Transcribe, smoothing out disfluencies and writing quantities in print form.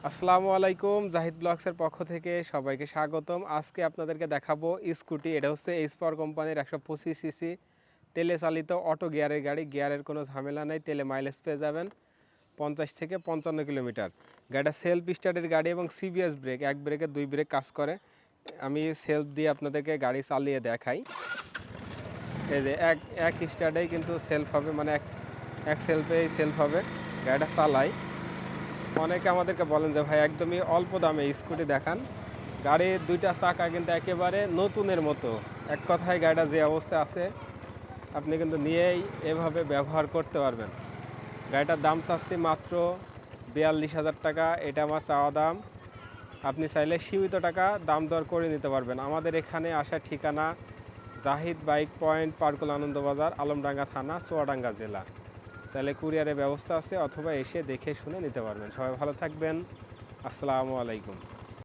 আসসালামু আলাইকুম, জাহিদ ব্লগসের পক্ষ থেকে সবাইকে স্বাগতম। আজকে আপনাদেরকে দেখাবো স্কুটি। এটা হচ্ছে এইচ পাওয়ার কোম্পানির 125 সিসি তেলে চালিত অটো গিয়ারের গাড়ি। গিয়ারের কোনো ঝামেলা নেই, তেলে মাইলেজ পেয়ে যাবেন 50 থেকে 55 কিলোমিটার। গাড়িটা সেলফ স্টার্টের গাড়ি এবং সিবিএস ব্রেক, এক ব্রেকে দুই ব্রেক কাজ করে। আমি সেলফ দিয়ে আপনাদেরকে গাড়ি চালিয়ে দেখাই। এই যে এক স্টার্টেই কিন্তু সেলফ হবে, মানে এক সেলফেই সেলফ হবে। গাড়িটা চালাই। অনেকে আমাদেরকে বলেন যে ভাই একদমই অল্প দামে স্কুটি দেখান। গাড়ির দুইটা চাকা কিন্তু একেবারে নতুনের মতো। এক কথায় গাড়িটা যে অবস্থায় আছে আপনি কিন্তু নিয়েই এভাবে ব্যবহার করতে পারবেন। গাড়িটার দাম চাচ্ছি মাত্র 42,000 টাকা। এটা আমার চাওয়া দাম। আপনি চাইলে সীমিত টাকা দাম দর করে নিতে পারবেন। আমাদের এখানে আসার ঠিকানা জাহিদ বাইক পয়েন্ট, পার্কুল আনন্দবাজার, আলমডাঙ্গা থানা, চুয়াডাঙ্গা জেলা। চাইলে কুরিয়ারের ব্যবস্থা আছে, অথবা এসে দেখে শুনে নিতে পারবেন। সবাই ভালো থাকবেন। আসসালামু আলাইকুম।